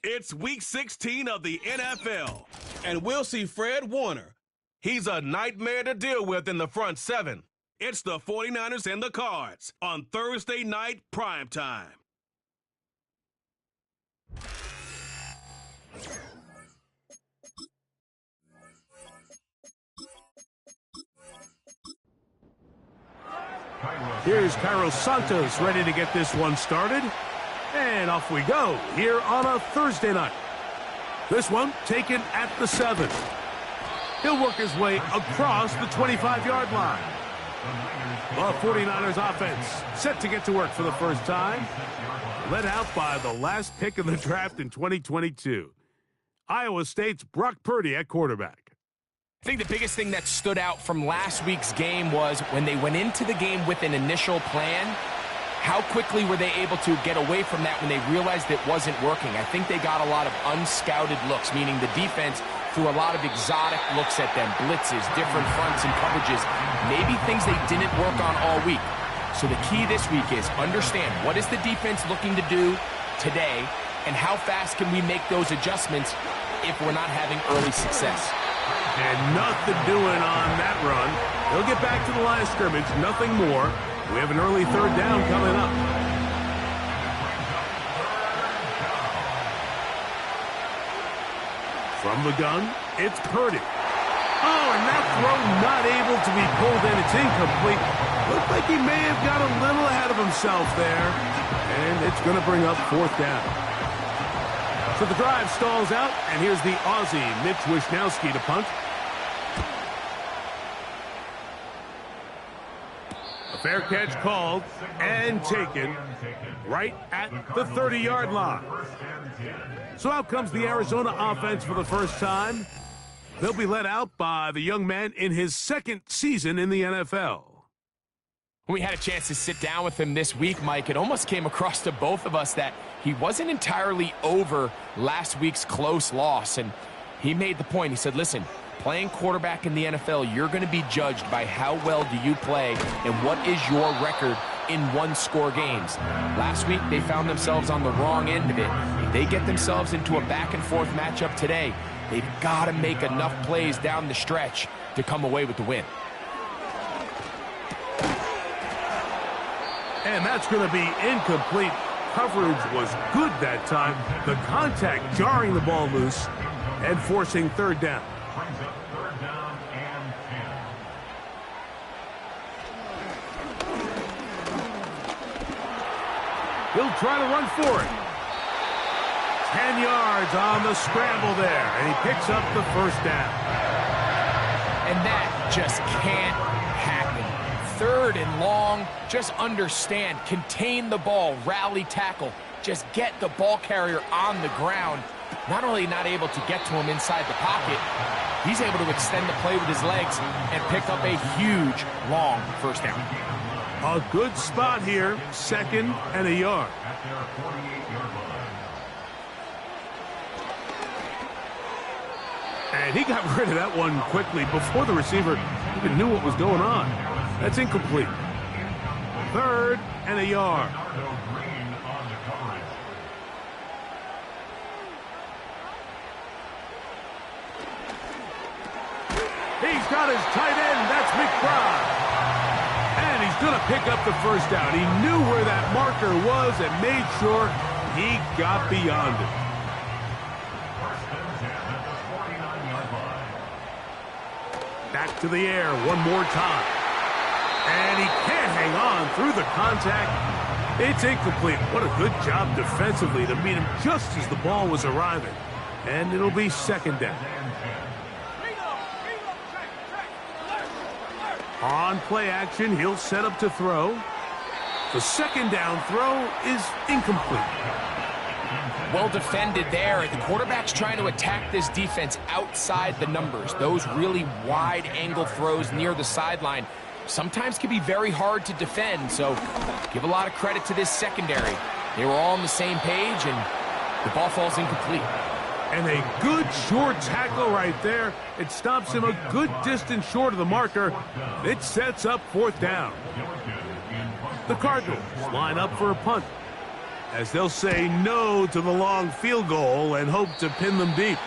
It's Week 16 of the NFL, and we'll see Fred Warner. He's a nightmare to deal with in the front seven. It's the 49ers and the Cards on Thursday night primetime. Here's Carlos Santos ready to get this one started. And off we go here on a Thursday night. This one taken at the 7. He'll work his way across the 25-yard line. The 49ers offense set to get to work for the first time. Led out by the last pick of the draft in 2022. Iowa State's Brock Purdy at quarterback. I think the biggest thing that stood out from last week's game was when they went into the game with an initial plan, how quickly were they able to get away from that when they realized it wasn't working? I think they got a lot of unscouted looks, meaning the defense threw a lot of exotic looks at them, blitzes, different fronts and coverages, maybe things they didn't work on all week. So the key this week is understand what is the defense looking to do today and how fast can we make those adjustments if we're not having early success. And nothing doing on that run. He'll get back to the line of scrimmage, nothing more. We have an early third down coming up. From the gun, it's Purdy. Oh, and that throw not able to be pulled in. It's incomplete. Looked like he may have got a little ahead of himself there. And it's going to bring up fourth down. So the drive stalls out, and here's the Aussie, Mitch Wishnowsky, to punt. A fair catch called and taken right at the 30-yard line. So out comes the Arizona offense for the first time. They'll be led out by the young man in his second season in the NFL. When we had a chance to sit down with him this week, Mike, it almost came across to both of us that he wasn't entirely over last week's close loss. And he made the point. He said, listen, playing quarterback in the NFL, you're going to be judged by how well do you play and what is your record in one-score games. Last week, they found themselves on the wrong end of it. If they get themselves into a back-and-forth matchup today, they've got to make enough plays down the stretch to come away with the win. And that's going to be incomplete. Coverage was good that time. The contact jarring the ball loose and forcing third down. He'll try to run for it. 10 yards on the scramble there, and he picks up the first down. And that just can't happen. Third and long, just understand, contain the ball, rally tackle, just get the ball carrier on the ground. Not only not able to get to him inside the pocket, he's able to extend the play with his legs and pick up a huge, long first down. A good spot here, second and a yard. And he got rid of that one quickly before the receiver even knew what was going on. That's incomplete. Third and a yard. He's got his tight end. That's McBride. And he's going to pick up the first down. He knew where that marker was and made sure he got beyond it. Back to the air one more time. And he can't hang on through the contact. It's incomplete. What a good job defensively to meet him just as the ball was arriving. And it'll be second down. On play action, he'll set up to throw. The second down throw is incomplete. Well defended there. The quarterback's trying to attack this defense outside the numbers. Those really wide angle throws near the sideline sometimes can be very hard to defend. So give a lot of credit to this secondary. They were all on the same page, and the ball falls incomplete. And a good short tackle right there. It stops him a good distance short of the marker. It sets up fourth down. The Cardinals line up for a punt. as they'll say no to the long field goal and hope to pin them deep.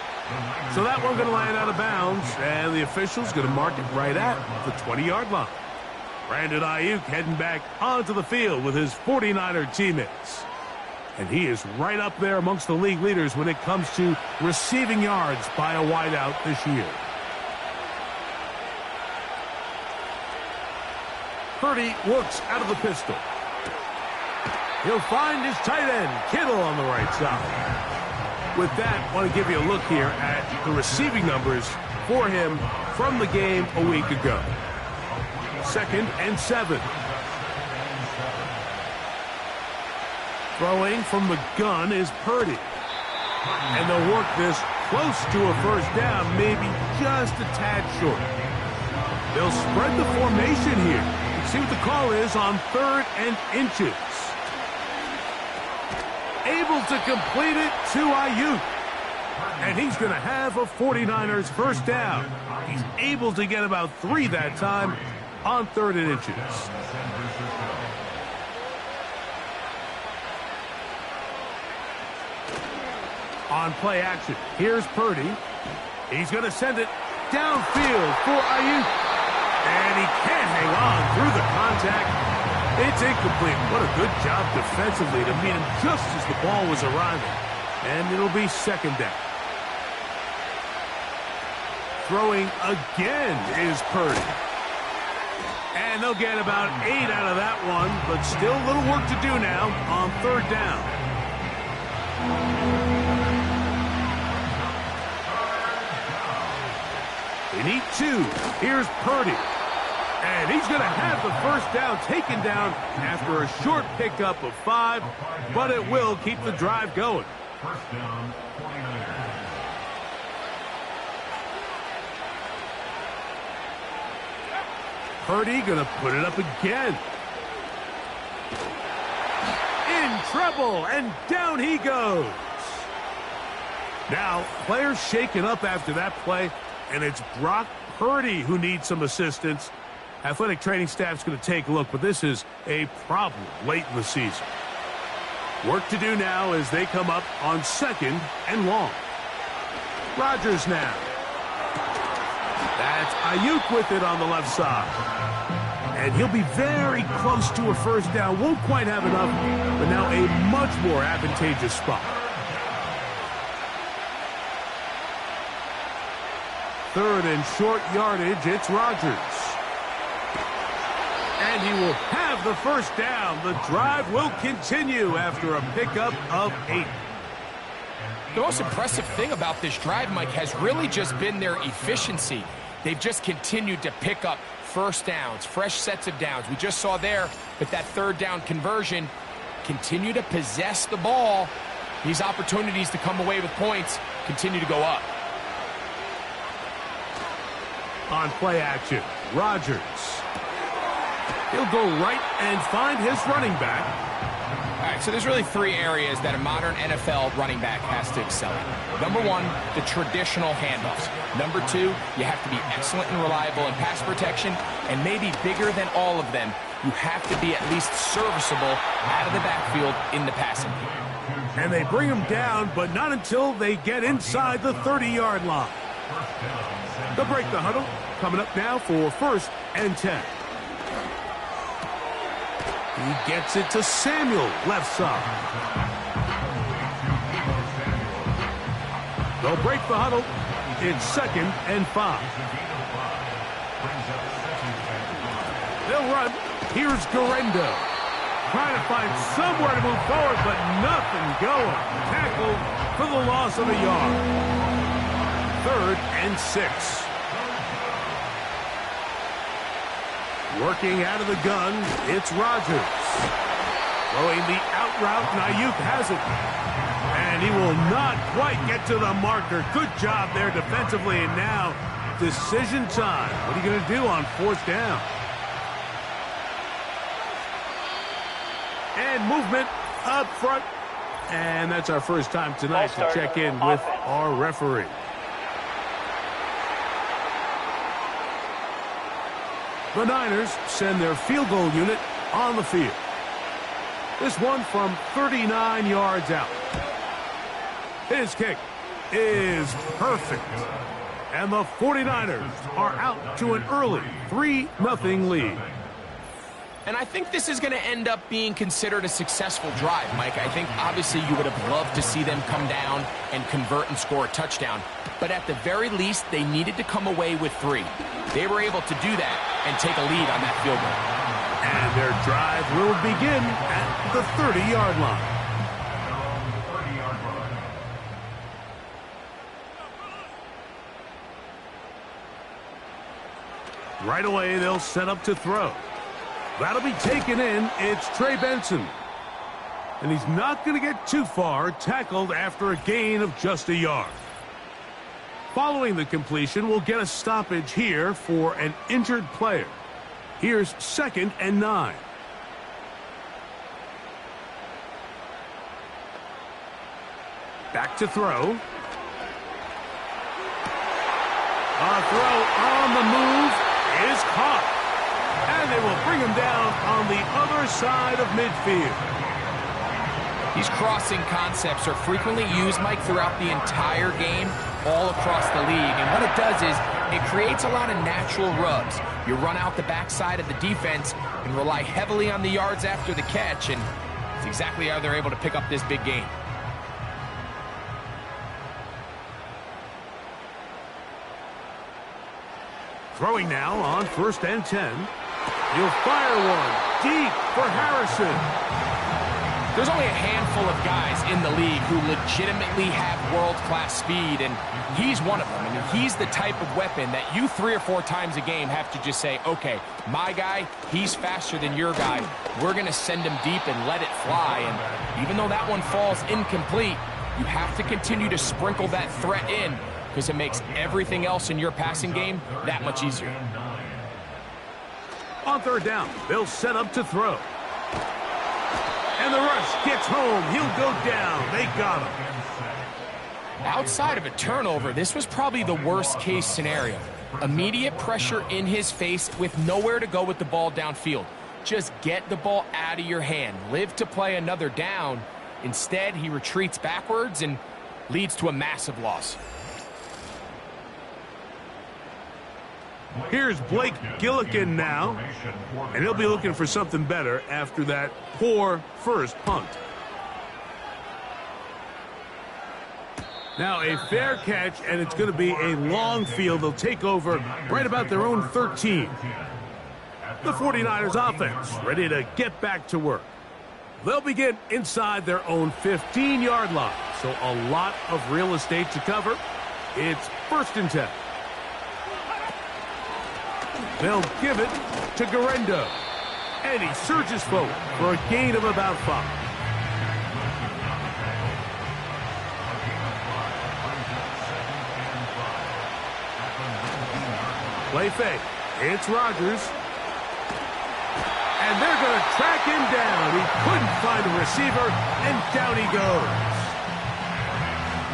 So that one going to land out of bounds, and the official's going to mark it right at the 20-yard line. Brandon Ayuk heading back onto the field with his 49er teammates. And he is right up there amongst the league leaders when it comes to receiving yards by a wideout this year. Purdy works out of the pistol. He'll find his tight end, Kittle, on the right side. With that, I want to give you a look here at the receiving numbers for him from the game a week ago. 2nd and 7. Throwing from the gun is Purdy. And they'll work this close to a first down, maybe just a tad short. They'll spread the formation here. See what the call is on 3rd and inches. Able to complete it to Ayuk. And he's going to have a 49ers first down. He's able to get about 3 that time on 3rd and inches. On play action, here's Purdy. He's going to send it downfield for Ayuk. And he can't hang on through the contact. It's incomplete. What a good job defensively to meet him just as the ball was arriving. And it'll be 2nd down. Throwing again is Purdy. And they'll get about 8 out of that one, but still a little work to do now on 3rd down. They need 2. Here's Purdy. And he's going to have the first down taken down after a short pickup of 5, but it will keep the drive going. First down, 49ers. Purdy going to put it up again. In trouble, and down he goes. Now, players shaken up after that play, and it's Brock Purdy who needs some assistance. Athletic training staff's going to take a look, but this is a problem late in the season. Work to do now as they come up on 2nd and long. Rodgers now. That's Ayuk with it on the left side. And he'll be very close to a first down. Won't quite have enough, but now a much more advantageous spot. 3rd and short yardage, it's Rodgers. And he will have the first down. The drive will continue after a pickup of 8. The most impressive thing about this drive, Mike, has really just been their efficiency. They've just continued to pick up first downs, fresh sets of downs. We just saw there with that 3rd down conversion, continue to possess the ball. These opportunities to come away with points continue to go up. On play action, Rodgers. He'll go right and find his running back. All right, so there's really 3 areas that a modern NFL running back has to excel in. Number 1, the traditional handoffs. Number 2, you have to be excellent and reliable in pass protection. And maybe bigger than all of them, you have to be at least serviceable out of the backfield in the passing game. And they bring him down, but not until they get inside the 30-yard line. They'll break the huddle. Coming up now for 1st and 10. He gets it to Samuel, left side. They'll break the huddle. It's 2nd and 5. They'll run. Here's Garendo. Trying to find somewhere to move forward, but nothing going. Tackled for the loss of a yard. 3rd and 6. Working out of the gun, it's Rodgers. Throwing the out route, and Ayuk has it. And he will not quite get to the marker. Good job there defensively, and now decision time. What are you going to do on 4th down? And movement up front. And that's our first time tonight to check in with our referee. The Niners send their field goal unit on the field. This one from 39 yards out. His kick is perfect. And the 49ers are out to an early 3-0 lead. And I think this is going to end up being considered a successful drive, Mike. I think obviously you would have loved to see them come down and convert and score a touchdown. But at the very least, they needed to come away with 3. They were able to do that and take a lead on that field goal. And their drive will begin at the 30-yard line. Right away, they'll set up to throw. That'll be taken in. It's Trey Benson. And he's not going to get too far, tackled after a gain of just a yard. Following the completion, we'll get a stoppage here for an injured player. Here's 2nd and 9. Back to throw. A throw on the move is caught. And they will bring him down on the other side of midfield. These crossing concepts are frequently used, Mike, throughout the entire game, all across the league. And what it does is it creates a lot of natural rubs. You run out the backside of the defense and rely heavily on the yards after the catch, and it's exactly how they're able to pick up this big game. Throwing now on 1st and 10. He'll fire one deep for Harrison. There's only a handful of guys in the league who legitimately have world-class speed, and he's one of them. I mean, he's the type of weapon that you 3 or 4 times a game have to just say, okay, my guy, he's faster than your guy. We're going to send him deep and let it fly. And even though that one falls incomplete, you have to continue to sprinkle that threat in because it makes everything else in your passing game that much easier. On 3rd down, they'll set up to throw. And the rush gets home. He'll go down. They got him. Outside of a turnover, this was probably the worst-case scenario. Immediate pressure in his face with nowhere to go with the ball downfield. Just get the ball out of your hand. Live to play another down. Instead, he retreats backwards and leads to a massive loss. Here's Blake Gillikin now, and he'll be looking for something better after that poor first punt. Now a fair catch, and it's going to be a long field. They'll take over right about their own 13. The 49ers offense ready to get back to work. They'll begin inside their own 15-yard line, so a lot of real estate to cover. It's 1st and 10. They'll give it to Garendo. And he surges forward for a gain of about 5. Play fake. It's Rodgers. And they're going to track him down. He couldn't find a receiver, and down he goes.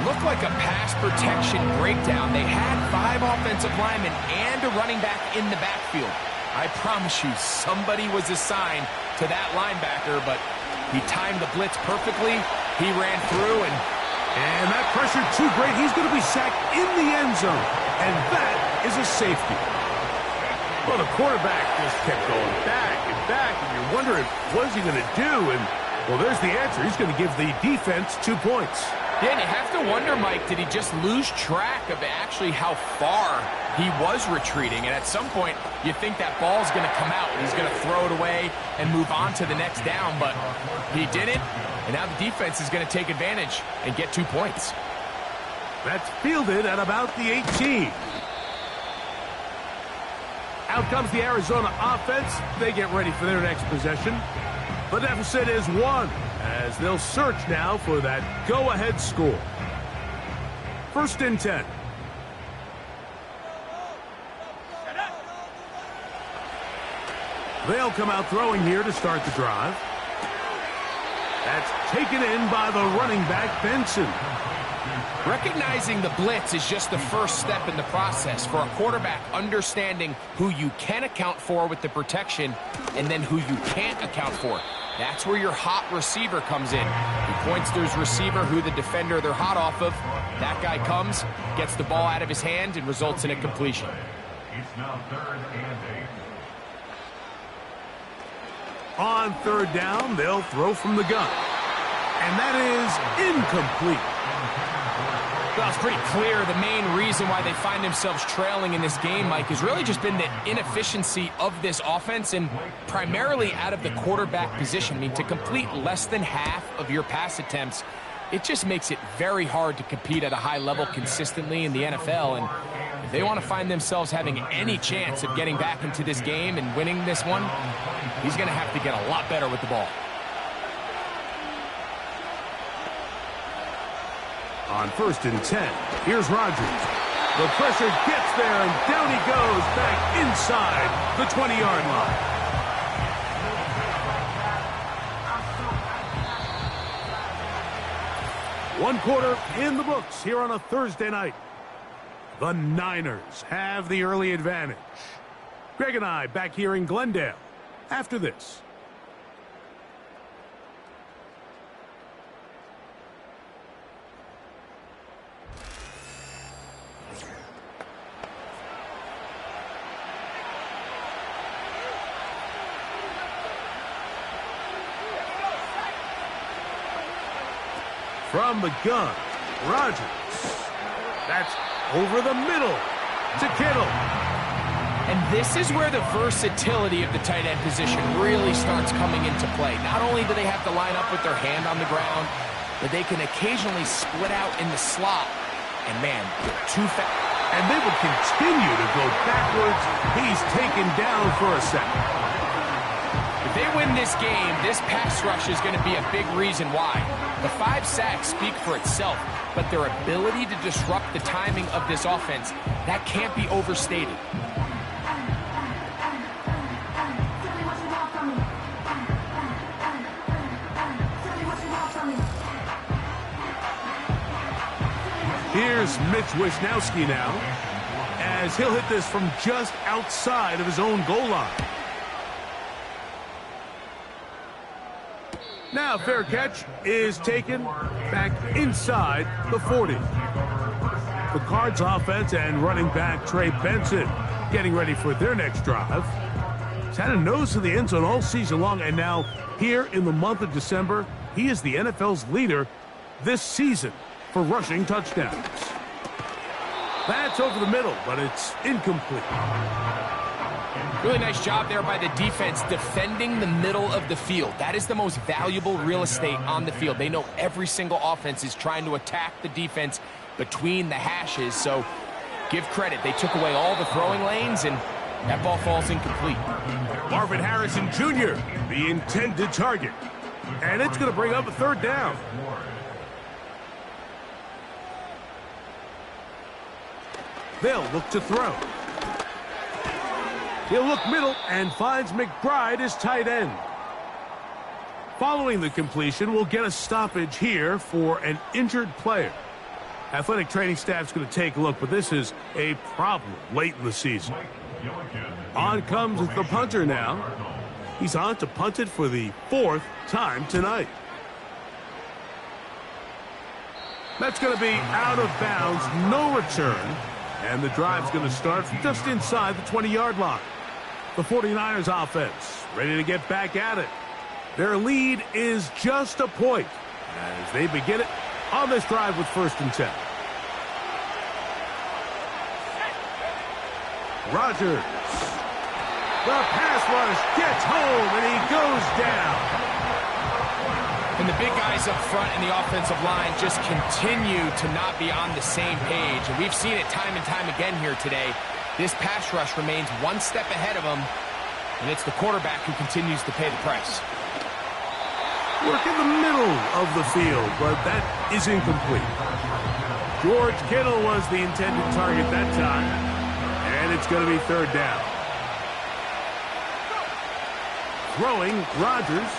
Looked like a pass protection breakdown. They had 5 offensive linemen and a running back in the backfield. I promise you, somebody was assigned to that linebacker, but he timed the blitz perfectly. He ran through, and that pressure too great. He's going to be sacked in the end zone, and that is a safety. Well, the quarterback just kept going back and back, and you're wondering, what is he going to do? And, well, there's the answer. He's going to give the defense 2 points. Yeah, and you have to wonder, Mike, did he just lose track of actually how far he was retreating? And at some point, you think that ball's going to come out, and he's going to throw it away and move on to the next down, but he didn't, and now the defense is going to take advantage and get 2 points. That's fielded at about the 18. Out comes the Arizona offense. They get ready for their next possession. The deficit is 1, as they'll search now for that go-ahead score. 1st and 10. They'll come out throwing here to start the drive. That's taken in by the running back, Benson. Recognizing the blitz is just the first step in the process for a quarterback, understanding who you can account for with the protection and then who you can't account for. That's where your hot receiver comes in. He points to his receiver, who the defender they're hot off of. That guy comes, gets the ball out of his hand, and results in a completion. It's now 3rd and 8. On 3rd down, they'll throw from the gun. And that is incomplete. Well, it's pretty clear the main reason why they find themselves trailing in this game, Mike, has really just been the inefficiency of this offense and primarily out of the quarterback position. I mean, to complete less than half of your pass attempts, it just makes it very hard to compete at a high level consistently in the NFL. And if they want to find themselves having any chance of getting back into this game and winning this one, he's going to have to get a lot better with the ball. On 1st and 10, here's Rodgers. The pressure gets there, and down he goes back inside the 20-yard line. One quarter in the books here on a Thursday night. The Niners have the early advantage. Greg and I back here in Glendale after this. From the gun, Rodgers. That's over the middle to Kittle. And this is where the versatility of the tight end position really starts coming into play. Not only do they have to line up with their hand on the ground, but they can occasionally split out in the slot. And man, too fast. And they would continue to go backwards. He's taken down for a second. If they win this game, this pass rush is going to be a big reason why. The 5 sacks speak for itself, but their ability to disrupt the timing of this offense, that can't be overstated. Here's Mitch Wisnowski now, as he'll hit this from just outside of his own goal line. Now, fair catch is taken back inside the 40. The Cards offense and running back Trey Benson getting ready for their next drive. He's had a nose to the end zone all season long, and now here in the month of December, he is the NFL's leader this season for rushing touchdowns. That's over the middle, but it's incomplete. Really nice job there by the defense defending the middle of the field. That is the most valuable real estate on the field. They know every single offense is trying to attack the defense between the hashes, so give credit. They took away all the throwing lanes, and that ball falls incomplete. Marvin Harrison Jr., the intended target. And it's going to bring up a 3rd down. They'll look to throw. He'll look middle and finds McBride as tight end. Following the completion, we'll get a stoppage here for an injured player. Athletic training staff's going to take a look, but this is a problem late in the season. On comes the punter now. He's on to punt it for the 4th time tonight. That's going to be out of bounds, no return. And the drive's going to start from just inside the 20-yard line. The 49ers offense ready to get back at it. Their lead is just a point as they begin it on this drive with 1st and 10. Rodgers. The pass rush gets home, and he goes down. And the big guys up front in the offensive line just continue to not be on the same page. And we've seen it time and time again here today. This pass rush remains one step ahead of them, and it's the quarterback who continues to pay the price. Work in the middle of the field, but that is incomplete. George Kittle was the intended target that time, and it's going to be 3rd down. Throwing, Rodgers.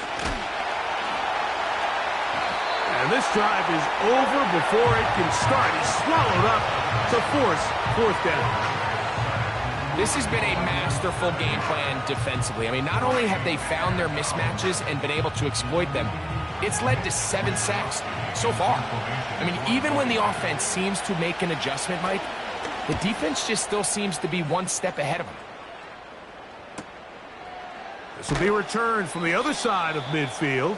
And this drive is over before it can start. He's swallowed up to force 4th down. This has been a masterful game plan defensively. I mean, not only have they found their mismatches and been able to exploit them, it's led to 7 sacks so far. I mean, even when the offense seems to make an adjustment, Mike, the defense just still seems to be one step ahead of them. This will be returned from the other side of midfield.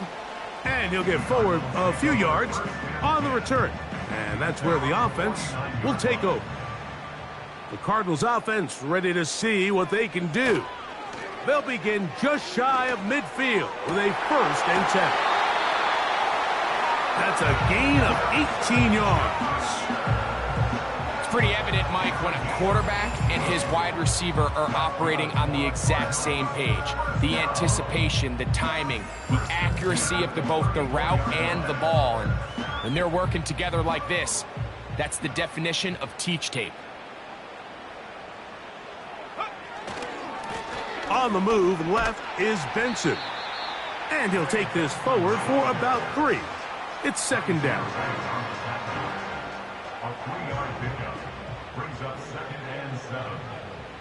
And he'll get forward a few yards on the return. And that's where the offense will take over. The Cardinals offense ready to see what they can do. They'll begin just shy of midfield with a 1st and 10. That's a gain of 18 yards. It's pretty evident, Mike, when a quarterback and his wide receiver are operating on the exact same page. The anticipation, the timing, the accuracy of both the route and the ball. And when they're working together like this, that's the definition of teach tape. On the move left is Benson. And he'll take this forward for about 3. It's 2nd down. A 3-yard pickup brings up 2nd and 7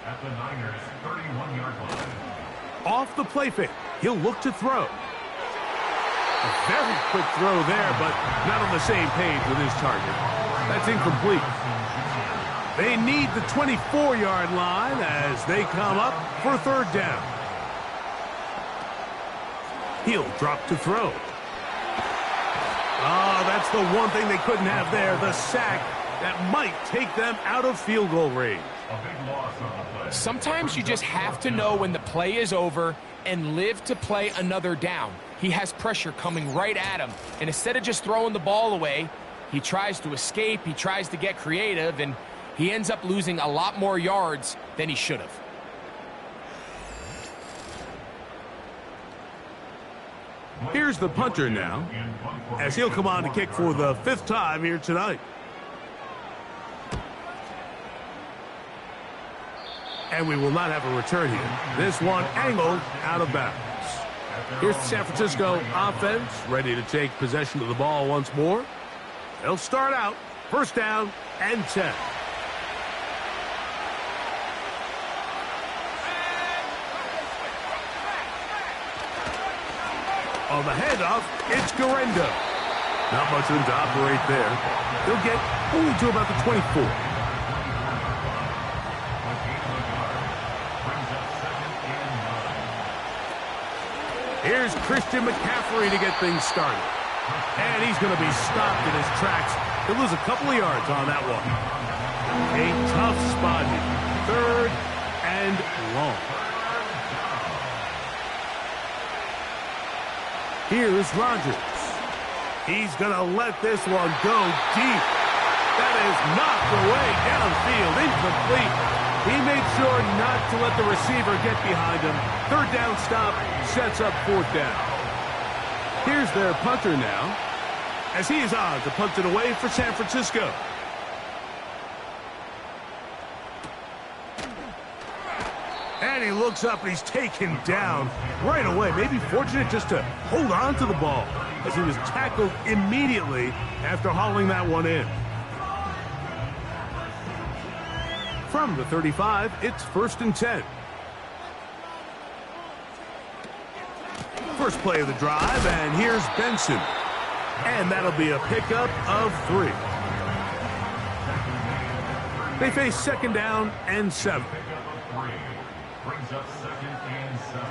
at the Niners' 31-yard line. Off the play fake, he'll look to throw. A very quick throw there, but not on the same page with his target. That's incomplete. They need the 24-yard line as they come up for 3rd down. He'll drop to throw. Oh, that's the one thing they couldn't have there, the sack that might take them out of field goal range. A big loss on the play. Sometimes you just have to know when the play is over and live to play another down. He has pressure coming right at him, and instead of just throwing the ball away, he tries to escape, he tries to get creative, and he ends up losing a lot more yards than he should have. Here's the punter now, as he'll come on to kick for the 5th time here tonight. And we will not have a return here. This one angled out of bounds. Here's the San Francisco offense ready to take possession of the ball once more. They'll start out 1st down and 10. On the handoff, it's Garendo. Not much room to operate there. He'll get only to about the 24. Here's Christian McCaffrey to get things started. And he's going to be stopped in his tracks. He'll lose a couple of yards on that one. A tough spot here. 3rd and long. Here's Rodgers. He's going to let this one go deep. That is knocked away downfield, incomplete. He made sure not to let the receiver get behind him. 3rd down stop sets up 4th down. Here's their punter now, as he is on to punt it away for San Francisco. And he looks up and he's taken down right away. Maybe fortunate just to hold on to the ball as he was tackled immediately after hauling that one in. From the 35, it's 1st and 10. First play of the drive, and here's Benson. And that'll be a pickup of 3. They face 2nd down and 7. Brings up 2nd and 7.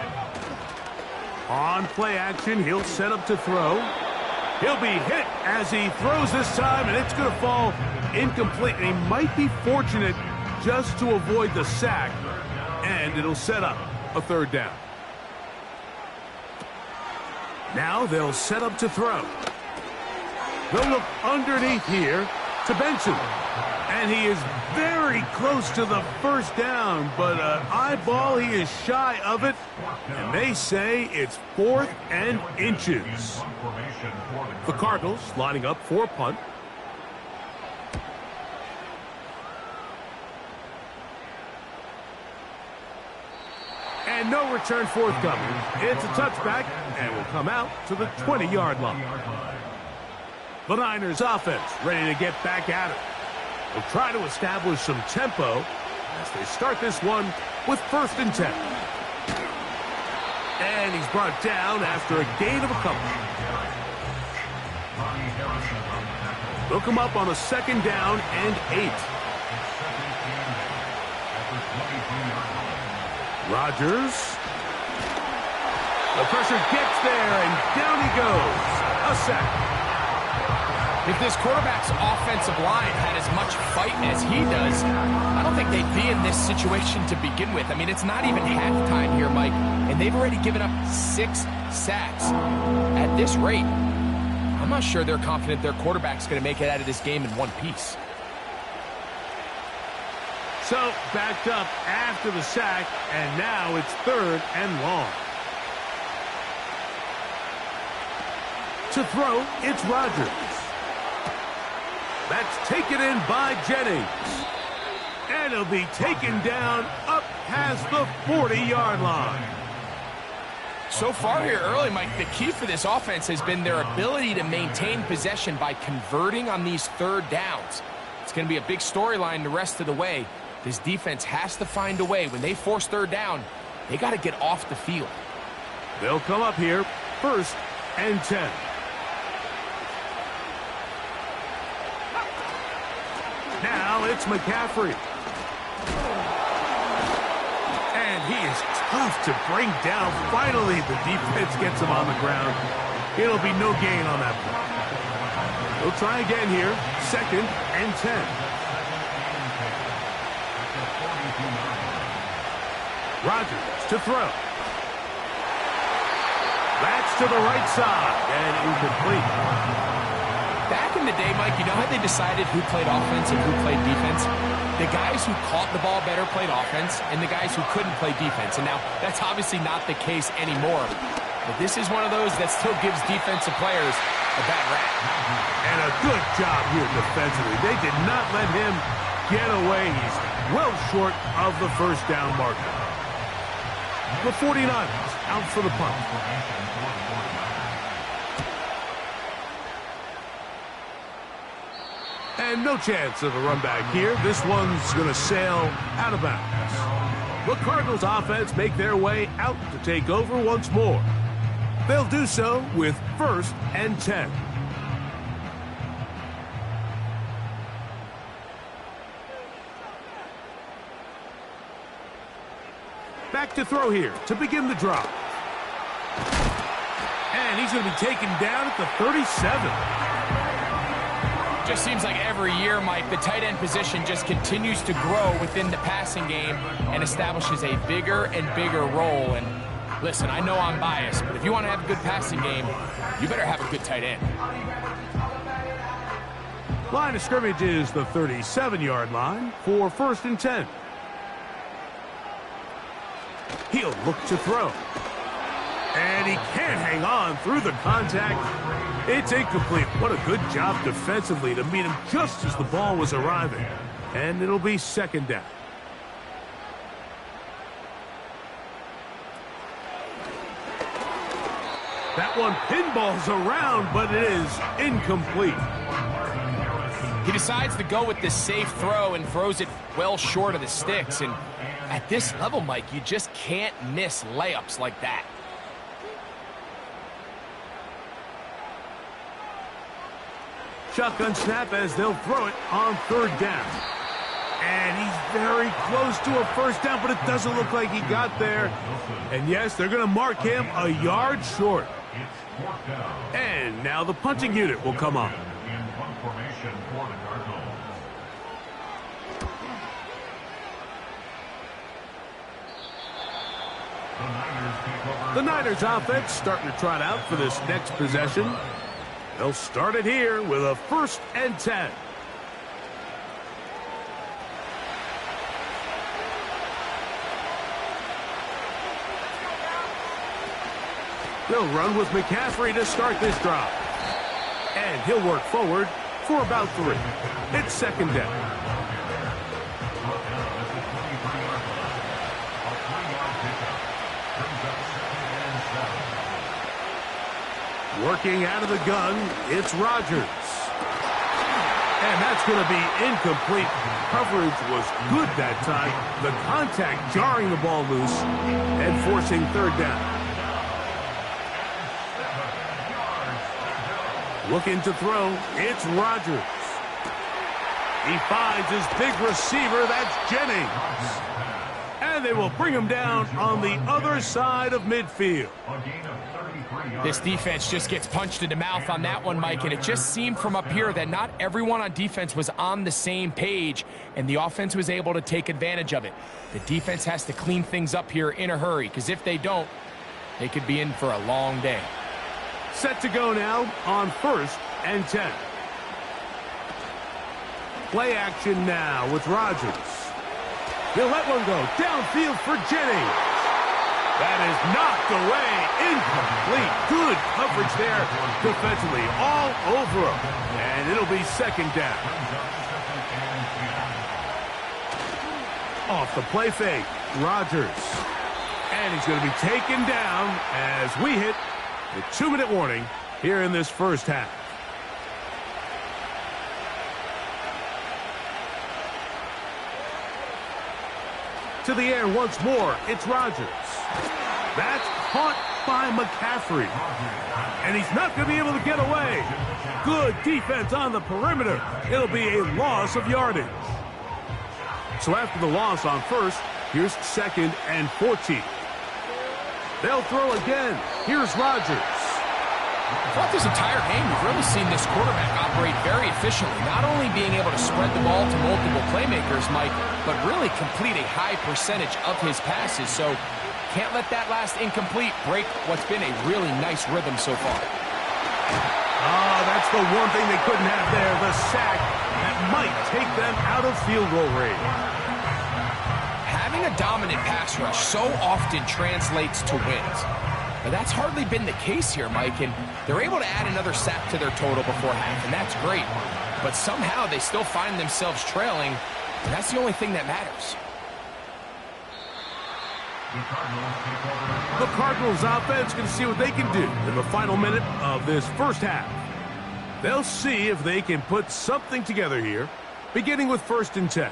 On play action, he'll set up to throw. He'll be hit as he throws this time, and it's going to fall incomplete. And he might be fortunate just to avoid the sack, and it'll set up a 3rd down. Now they'll set up to throw. They'll look underneath here to Benson. And he is very close to the 1st down, but eyeball, he is shy of it. And they say it's 4th and inches. The Cardinals lining up for a punt. And no return forthcoming. It's a touchback and will come out to the 20-yard line. The Niners offense ready to get back at it. They'll try to establish some tempo as they start this one with 1st and 10. And he's brought down after a gain of a couple. They'll come up on a 2nd down and 8. Rodgers. The pressure gets there, and down he goes. A sack. If this quarterback's offensive line had as much fight as he does, I don't think they'd be in this situation to begin with. I mean, it's not even halftime here, Mike, and they've already given up 6 sacks. At this rate, I'm not sure they're confident their quarterback's going to make it out of this game in one piece. So, backed up after the sack, and now it's 3rd and long. To throw, it's Rodgers. That's taken in by Jennings. And it'll be taken down up past the 40-yard line. So far here early, Mike, the key for this offense has been their ability to maintain possession by converting on these 3rd downs. It's going to be a big storyline the rest of the way. This defense has to find a way. When they force 3rd down, they got to get off the field. They'll come up here, 1st and 10. Now it's McCaffrey. And he is tough to bring down. Finally, the defense gets him on the ground. It'll be no gain on that play. They'll try again here, 2nd and 10. Rodgers to throw. That's to the right side and incomplete. Back in the day, Mike, you know how they decided who played offense and who played defense? The guys who caught the ball better played offense, and the guys who couldn't play defense. And now, that's obviously not the case anymore. But this is one of those that still gives defensive players a bad rap. And a good job here defensively. They did not let him get away. He's well short of the 1st down marker. The 49ers out for the punt. And no chance of a run back here. This one's going to sail out of bounds. The Cardinals offense make their way out to take over once more. They'll do so with 1st and 10. Back to throw here to begin the drive. And he's going to be taken down at the 37. Just seems like every year, Mike, the tight end position just continues to grow within the passing game and establishes a bigger and bigger role. And listen, I know I'm biased, but if you want to have a good passing game, you better have a good tight end. Line of scrimmage is the 37-yard line for 1st and 10. He'll look to throw. And he can't hang on through the contact. It's incomplete. What a good job defensively to meet him just as the ball was arriving. And it'll be 2nd down. That one pinballs around, but it is incomplete. He decides to go with the safe throw and throws it well short of the sticks. And at this level, Mike, you just can't miss layups like that. Shotgun snap as they'll throw it on 3rd down. And he's very close to a 1st down, but it doesn't look like he got there. And yes, they're going to mark him a yard short. And now the punting unit will come on. The Niners offense starting to trot out for this next possession. They'll start it here with a 1st and 10. They'll run with McCaffrey to start this drive. And he'll work forward for about 3. It's 2nd down. Working out of the gun, it's Rodgers. And that's going to be incomplete. coverage was good that time. The contact jarring the ball loose and forcing third down. Looking to throw, it's Rodgers. He finds his big receiver, that's Jennings. And they will bring him down on the other side of midfield. This defense just gets punched in the mouth on that one, Mike, and it just seemed from up here that not everyone on defense was on the same page, and the offense was able to take advantage of it. The defense has to clean things up here in a hurry, because if they don't, they could be in for a long day. Set to go now on 1st and 10. Play action now with Rodgers. He'll let one go downfield for Jennings. That is knocked away, incomplete. Good coverage there defensively, all over him. And it'll be second down. Off the play fake, Rodgers. And he's going to be taken down as we hit the 2-minute warning here in this first half. To the air once more, it's Rodgers. That's caught by McCaffrey. And he's not going to be able to get away. Good defense on the perimeter. It'll be a loss of yardage. So after the loss on 1st, here's 2nd and 14. They'll throw again. Here's Rodgers. Throughout this entire game, we've really seen this quarterback operate very efficiently, not only being able to spread the ball to multiple playmakers, Mike, but really complete a high percentage of his passes. So can't let that last incomplete break what's been a really nice rhythm so far. Oh, that's the one thing they couldn't have there, the sack that might take them out of field goal range. Having a dominant pass rush so often translates to wins. But that's hardly been the case here, Mike, and they're able to add another sack to their total before half, and that's great. But somehow they still find themselves trailing, and that's the only thing that matters. The Cardinals offense can see what they can do in the final minute of this first half. They'll see if they can put something together here, beginning with 1st and 10.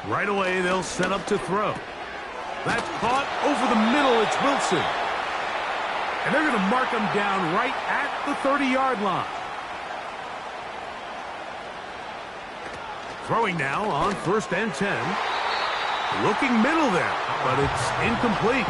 Right away, they'll set up to throw. That's caught over the middle. It's Wilson. And they're going to mark him down right at the 30-yard line. Throwing now on 1st and 10. Looking middle there, but it's incomplete.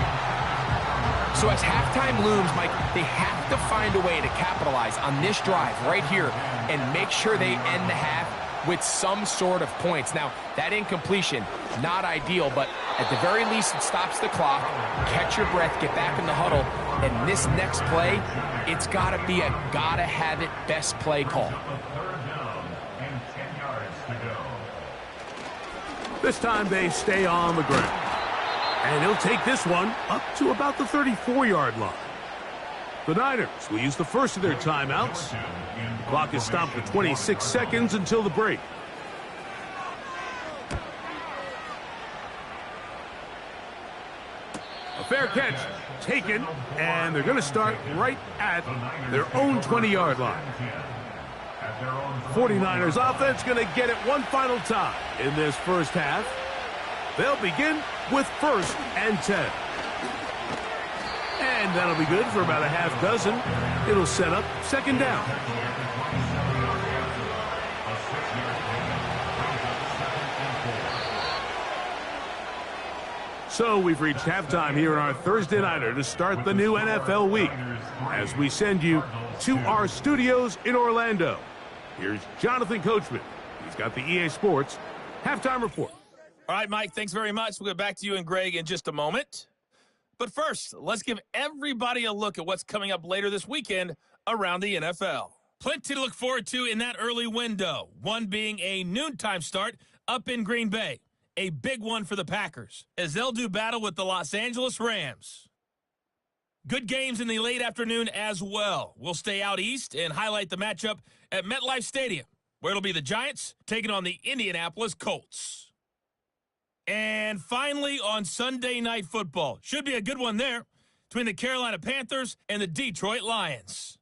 So as halftime looms, Mike, they have to find a way to capitalize on this drive right here and make sure they end the half with some sort of points. Now, that incompletion, not ideal, but at the very least, it stops the clock. Catch your breath, get back in the huddle, and this next play, it's got to be a gotta-have-it best play call. This time they stay on the ground. And he'll take this one up to about the 34-yard line. The Niners will use the first of their timeouts. The clock is stopped for 26 seconds until the break. A fair catch taken, and they're going to start right at their own 20-yard line. 49ers offense going to get it one final time in this first half. They'll begin with 1st and 10. And that'll be good for about a half dozen. It'll set up 2nd down. So we've reached halftime here on our Thursday Nighter to start the new NFL week as we send you to our studios in Orlando. Here's Jonathan Coachman. He's got the EA Sports halftime report. All right, Mike, thanks very much. We'll get back to you and Greg in just a moment. But first, let's give everybody a look at what's coming up later this weekend around the NFL. Plenty to look forward to in that early window, one being a noontime start up in Green Bay. A big one for the Packers, as they'll do battle with the Los Angeles Rams. Good games in the late afternoon as well. We'll stay out east and highlight the matchup at MetLife Stadium, where it'll be the Giants taking on the Indianapolis Colts. And finally, on Sunday Night Football, should be a good one there, between the Carolina Panthers and the Detroit Lions.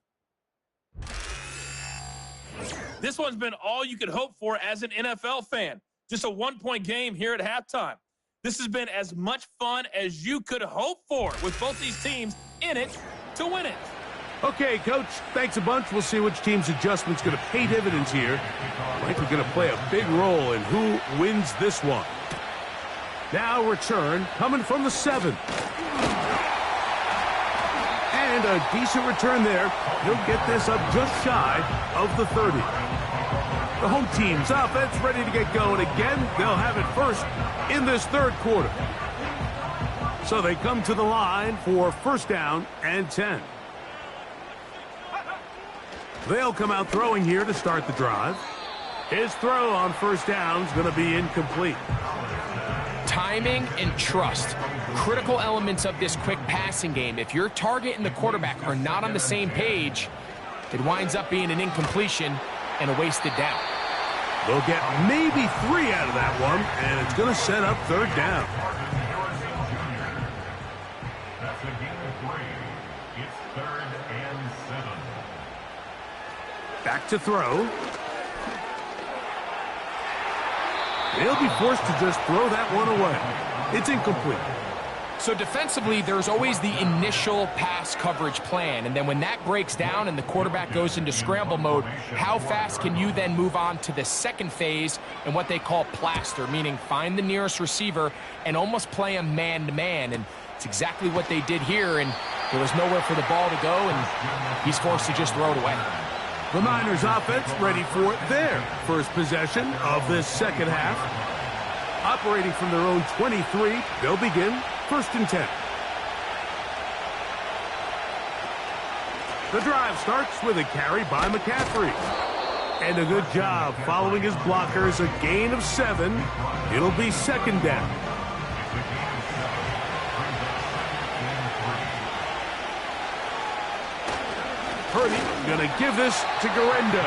This one's been all you could hope for as an NFL fan. Just a one-point game here at halftime. This has been as much fun as you could hope for with both these teams in it to win it. Okay, Coach, thanks a bunch. We'll see which team's adjustment's going to pay dividends here. Likely going to play a big role in who wins this one. Now return coming from the 7. And a decent return there. He'll get this up just shy of the 30. The home team's offense ready to get going again. They'll have it first in this third quarter. So they come to the line for first down and 10. They'll come out throwing here to start the drive. His throw on first down is going to be incomplete. Timing and trust, critical elements of this quick passing game. If your target and the quarterback are not on the same page, it winds up being an incompletion and a wasted down. They'll get maybe 3 out of that one, and it's going to set up third down. That's a gain of 3. It's 3rd and 7. Back to throw. They'll be forced to just throw that one away. It's incomplete. So defensively, there's always the initial pass coverage plan, and then when that breaks down and the quarterback goes into scramble mode, how fast can you then move on to the second phase and what they call plaster, meaning find the nearest receiver and almost play a man-to-man, and it's exactly what they did here, and there was nowhere for the ball to go, and he's forced to just throw it away. The Niners offense ready for their first possession of this second half. Operating from their own 23, they'll begin first and 10. The drive starts with a carry by McCaffrey. And a good job following his blockers, a gain of 7. It'll be second down. Purdy going to give this to Garendo.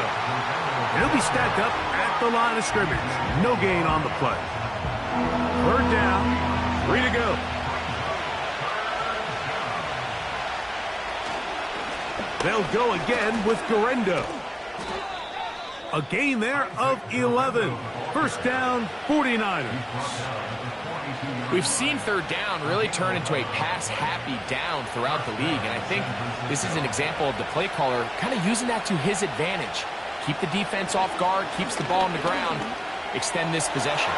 He'll be stacked up at the line of scrimmage. No gain on the play. Third down, 3 to go. They'll go again with Garendo. A gain there of 11. First down, 49ers. We've seen third down really turn into a pass-happy down throughout the league, and I think this is an example of the play caller kind of using that to his advantage. Keep the defense off guard, keeps the ball on the ground, extend this possession.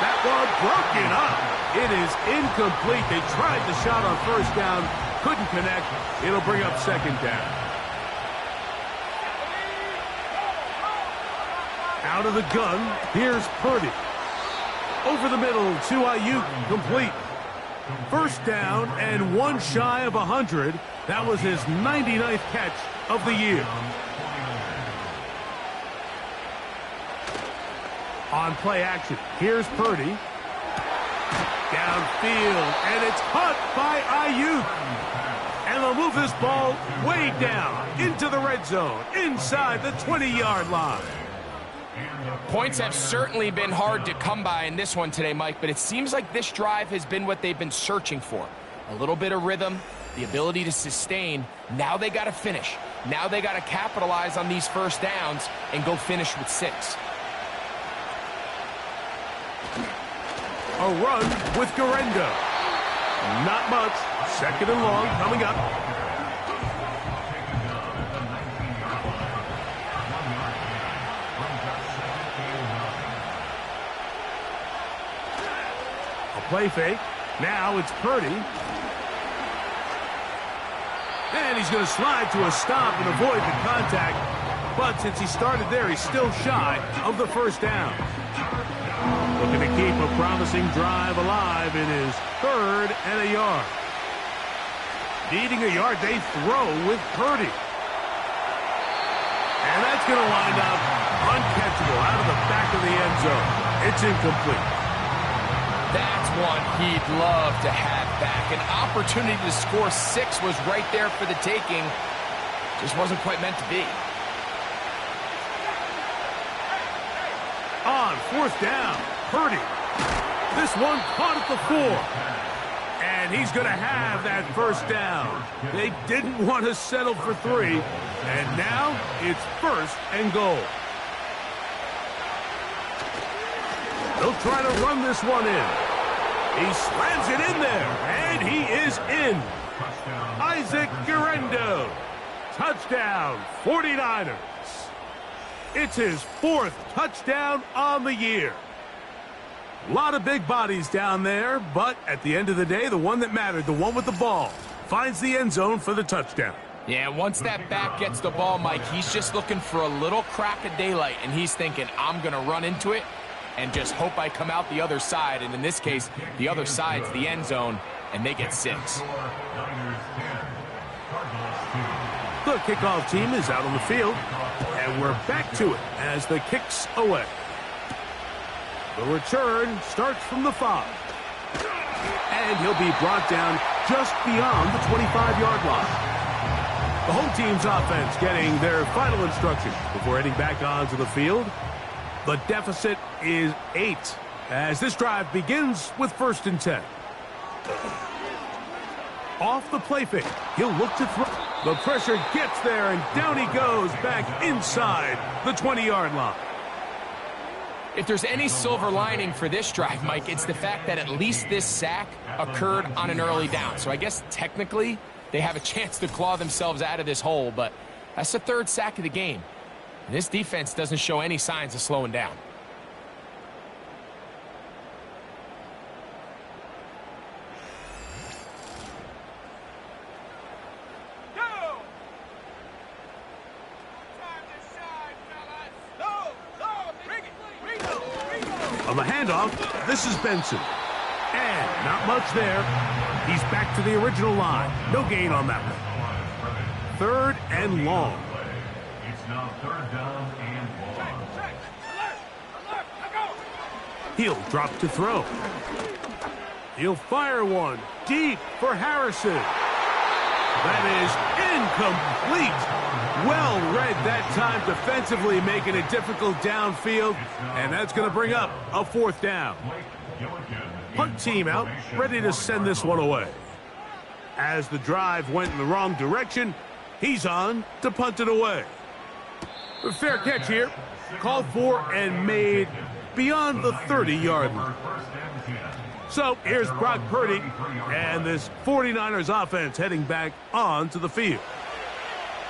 That one broken up. It is incomplete. They tried the shot on first down, couldn't connect. It'll bring up second down. Out of the gun, here's Purdy. Over the middle to Ayuk, complete. First down and 1 shy of 100. That was his 99th catch of the year. On play action, here's Purdy. Downfield, and it's caught by Ayuk. And they'll move this ball way down into the red zone, inside the 20-yard line. Points have certainly been hard to come by in this one today, Mike, but it seems like this drive has been what they've been searching for. A little bit of rhythm, the ability to sustain. Now they got to finish. Now they got to capitalize on these first downs and go finish with 6. A run with Garendo. Not much. Second and long coming up. A play fake. Now it's Purdy. And he's going to slide to a stop and avoid the contact. But since he started there, he's still shy of the first down. Looking to keep a promising drive alive in his 3rd and a yard. Needing a yard, they throw with Purdy. And that's going to wind up uncatchable out of the back of the end zone. It's incomplete. That's one he'd love to have back. An opportunity to score 6 was right there for the taking. Just wasn't quite meant to be. On 4th down, Purdy. This one caught at the 4. And he's going to have that first down. They didn't want to settle for 3. And now it's 1st and goal. They'll try to run this one in. He slams it in there, and he is in. Isaac Guerrero. Touchdown, 49ers. It's his 4th touchdown on the year. A lot of big bodies down there, but at the end of the day, the one that mattered, the one with the ball, finds the end zone for the touchdown. Yeah, once that back gets the ball, Mike, he's just looking for a little crack of daylight, and he's thinking, I'm going to run into it and just hope I come out the other side. And in this case, the other side's the end zone, and they get 6. The kickoff team is out on the field, and we're back to it as the kick's away. The return starts from the 5. And he'll be brought down just beyond the 25-yard line. The home team's offense getting their final instructions before heading back onto the field. The deficit is 8 as this drive begins with 1st and 10. Off the play fake, he'll look to throw. The pressure gets there, and down he goes back inside the 20-yard line. If there's any silver lining for this drive, Mike, it's the fact that at least this sack occurred on an early down. So I guess technically they have a chance to claw themselves out of this hole, but that's the 3rd sack of the game. And this defense doesn't show any signs of slowing down. On the handoff, this is Benson. And not much there. He's back to the original line. No gain on that one. 3rd and long. It's now 3rd down and long. He'll drop to throw. He'll fire one deep for Harrison. That is incomplete. Well read that time defensively, making it difficult downfield, and that's going to bring up a 4th down. Punt team out, ready to send this one away. As the drive went in the wrong direction, he's on to punt it away. A fair catch here, called for and made beyond the 30-yard line. So here's Brock Purdy and this 49ers offense heading back onto the field.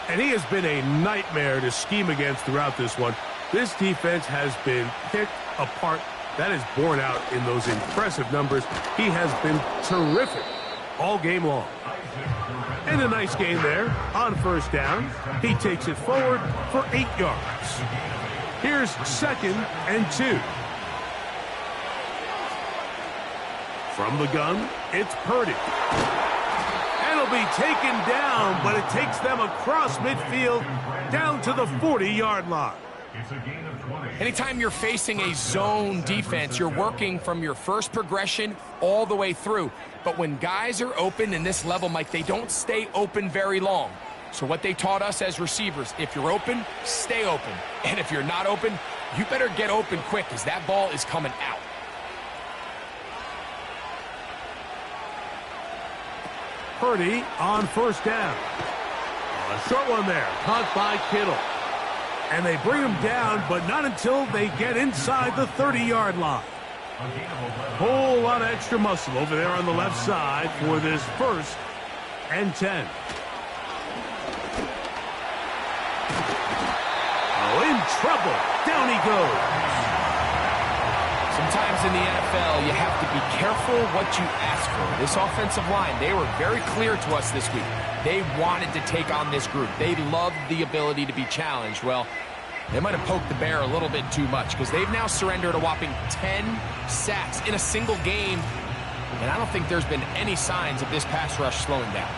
And he has been a nightmare to scheme against throughout this one. This defense has been picked apart. That is borne out in those impressive numbers. He has been terrific all game long. And a nice gain there on 1st down. He takes it forward for 8 yards. Here's 2nd and 2. From the gun, it's Purdy. And he'll be taken down, but it takes them across midfield down to the 40-yard line. Anytime you're facing a zone defense, you're working from your first progression all the way through. But when guys are open in this level, Mike, they don't stay open very long. So what they taught us as receivers, if you're open, stay open. And if you're not open, you better get open quick because that ball is coming out. Purdy on 1st down. A short one there, caught by Kittle. And they bring him down, but not until they get inside the 30-yard line. Whole lot of extra muscle over there on the left side for this 1st and 10. Oh, in trouble. Down he goes. Sometimes in the NFL, you have to be careful what you ask for. This offensive line, they were very clear to us this week. They wanted to take on this group. They loved the ability to be challenged. Well, they might have poked the bear a little bit too much because they've now surrendered a whopping 10 sacks in a single game. And I don't think there's been any signs of this pass rush slowing down.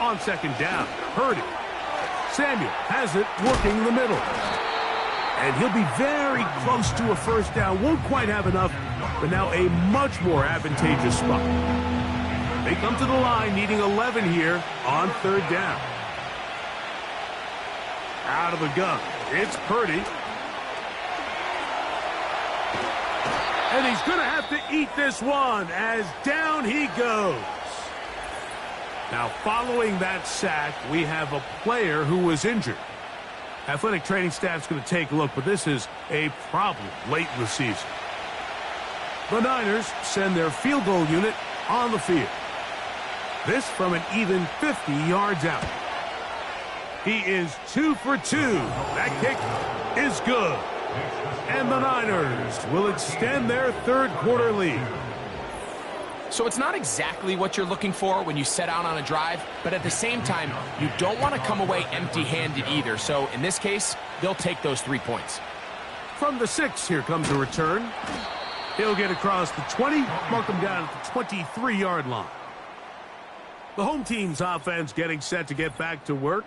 On 2nd down, Purdy. Samuel has it working in the middle. And he'll be very close to a 1st down. Won't quite have enough, but now a much more advantageous spot. They come to the line needing 11 here on 3rd down. Out of the gun, it's Purdy. And he's going to have to eat this one as down he goes. Now, following that sack, we have a player who was injured. Athletic training staff's going to take a look, but this is a problem late in the season. The Niners send their field goal unit on the field. This from an even 50 yards out. He is 2 for 2. That kick is good. And the Niners will extend their third quarter lead. So it's not exactly what you're looking for when you set out on a drive, but at the same time, you don't want to come away empty-handed either. So in this case, they'll take those 3 points. From the 6, here comes a return. He'll get across the 20, mark him down at the 23-yard line. The home team's offense getting set to get back to work.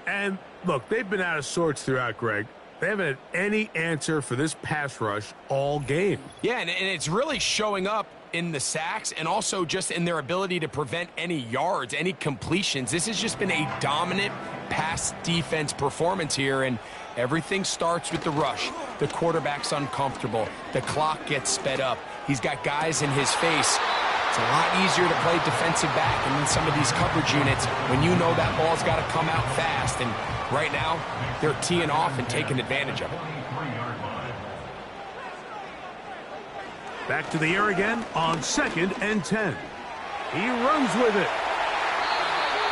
And look, they've been out of sorts throughout, Greg. They haven't had any answer for this pass rush all game. Yeah, and it's really showing up in the sacks and also just in their ability to prevent any yards, any completions. This has just been a dominant pass defense performance here, and everything starts with the rush. The quarterback's uncomfortable. The clock gets sped up. He's got guys in his face. It's a lot easier to play defensive back and in some of these coverage units when you know that ball's got to come out fast. And right now, they're teeing off and taking advantage of it. Back to the air again on 2nd and 10. He runs with it.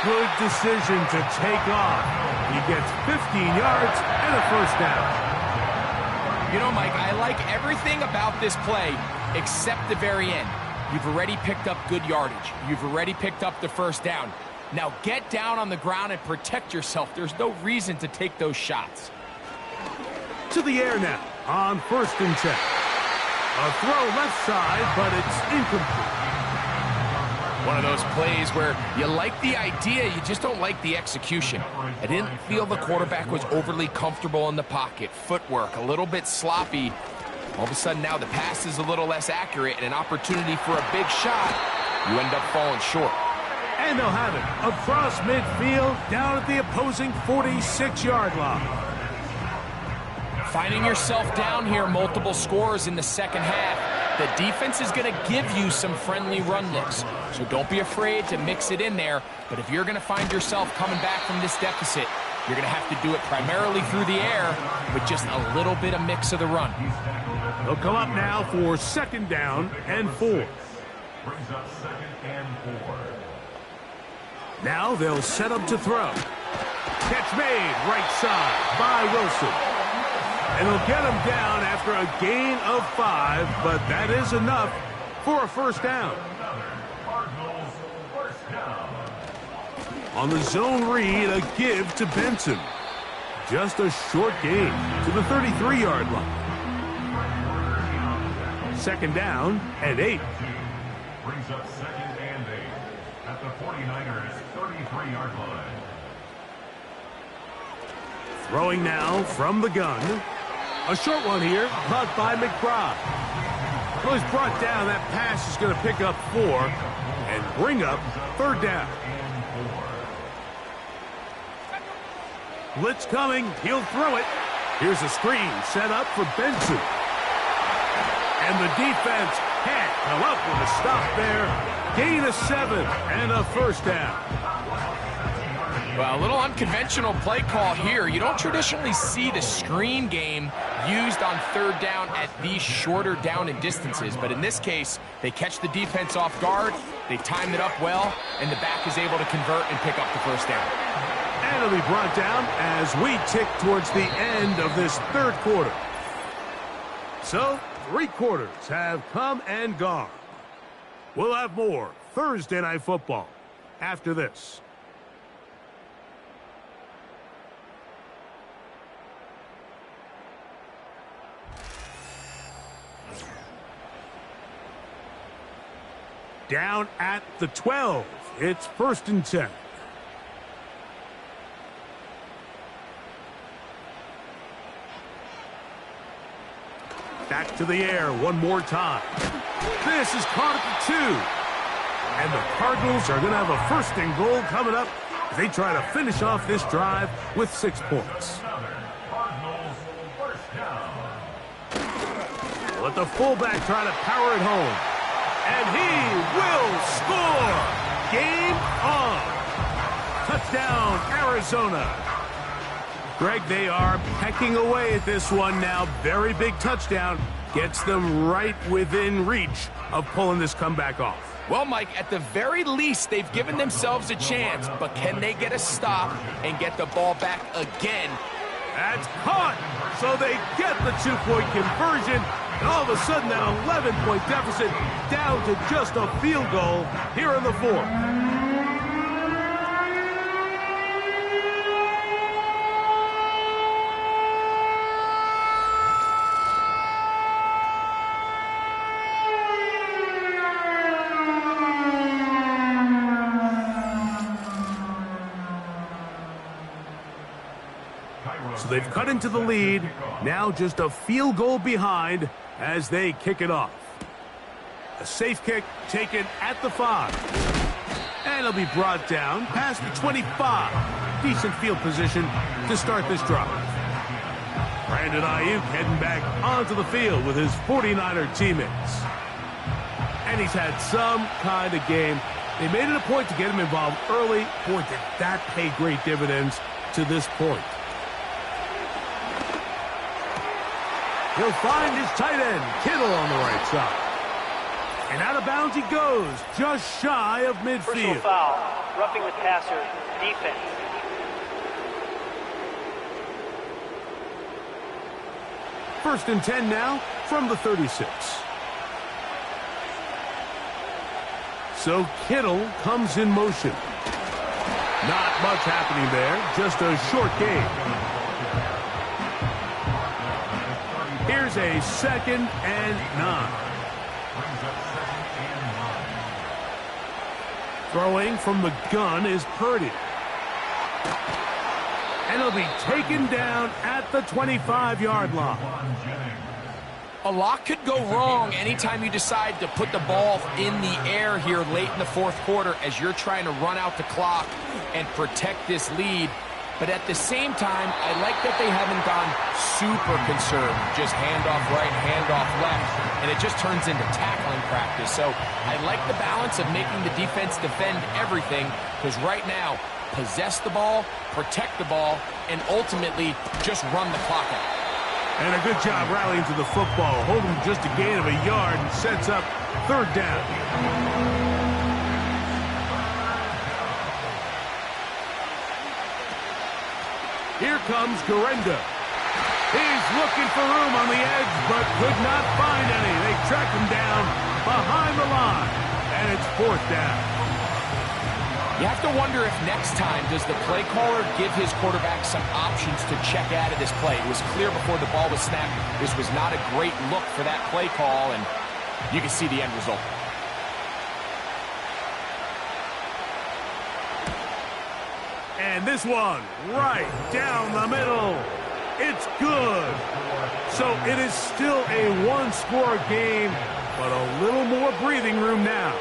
Good decision to take off. He gets 15 yards and a first down. You know, Mike, I like everything about this play except the very end. You've already picked up good yardage. You've already picked up the first down. Now get down on the ground and protect yourself. There's no reason to take those shots. To the air now on 1st and 10. A throw left side, but it's incomplete. One of those plays where you like the idea, you just don't like the execution. I didn't feel the quarterback was overly comfortable in the pocket. Footwork, a little bit sloppy. All of a sudden now the pass is a little less accurate and an opportunity for a big shot. You end up falling short. And they'll have it across midfield down at the opposing 46-yard line. Finding yourself down here, multiple scores in the second half. The defense is going to give you some friendly run looks, so don't be afraid to mix it in there. But if you're going to find yourself coming back from this deficit, you're going to have to do it primarily through the air with just a little bit of mix of the run. They'll come up now for 2nd down and 4. Brings up 2nd and 4. Now they'll set up to throw. Catch made right side by Wilson. And he'll get him down after a gain of 5, but that is enough for a first down. Cardinals first down. On the zone read, a give to Benson. Just a short gain to the 33-yard line. 2nd down and 8. Brings up 2nd and 8 at the 49ers 33-yard line. Throwing now from the gun. A short one here, caught by McBride. Well, he's brought down. That pass is going to pick up 4 and bring up 3rd down. Blitz coming. He'll throw it. Here's a screen set up for Benson. And the defense can't come up with a stop there. Gain of 7 and a first down. Well, a little unconventional play call here. You don't traditionally see the screen game used on 3rd down at these shorter down and distances. But in this case, they catch the defense off guard, they timed it up well, and the back is able to convert and pick up the first down. And it'll be brought down as we tick towards the end of this 3rd quarter. So, 3 quarters have come and gone. We'll have more Thursday Night Football after this. Down at the 12. It's 1st and 10. Back to the air one more time. This is caught at the 2. And the Cardinals are going to have a 1st and goal coming up They try to finish off this drive with 6 points. Cardinals first down. Let the fullback try to power it home. And he will score! Game on! Touchdown, Arizona! Greg, they are pecking away at this one now. Very big touchdown. Gets them right within reach of pulling this comeback off. Well, Mike, at the very least, they've given themselves a chance, but can they get a stop and get the ball back again? That's caught! So they get the 2-point conversion, and all of a sudden that 11-point deficit down to just a field goal here in the fourth. So they've cut into the lead, now just a field goal behind as they kick it off. A safe kick taken at the 5. And it'll be brought down past the 25. Decent field position to start this drive. Brandon Ayuk heading back onto the field with his 49er teammates. And he's had some kind of game. They made it a point to get him involved early. Boy, did that pay great dividends to this point. He'll find his tight end, Kittle, on the right side. And out of bounds he goes, just shy of midfield. Personal foul, roughing the passer, defense. First and 10 now from the 36. So Kittle comes in motion. Not much happening there, just a short game. Here's a 2nd and 9. Throwing from the gun is Purdy. And he'll be taken down at the 25-yard line. A lot could go wrong anytime you decide to put the ball in the air here late in the fourth quarter as you're trying to run out the clock and protect this lead. But at the same time, I like that they haven't gone super conserved. Just handoff right, handoff left, and it just turns into tackling practice. So I like the balance of making the defense defend everything, because right now, possess the ball, protect the ball, and ultimately just run the clock out. And a good job rallying to the football. Holding just a gain of a yard and sets up 3rd down. Here comes Garenda. He's looking for room on the edge, but could not find any. They track him down behind the line, and it's 4th down. You have to wonder if next time does the play caller give his quarterback some options to check out of this play. It was clear before the ball was snapped this was not a great look for that play call, and you can see the end result. And this one, right down the middle. It's good. So it is still a 1-score game, but a little more breathing room now.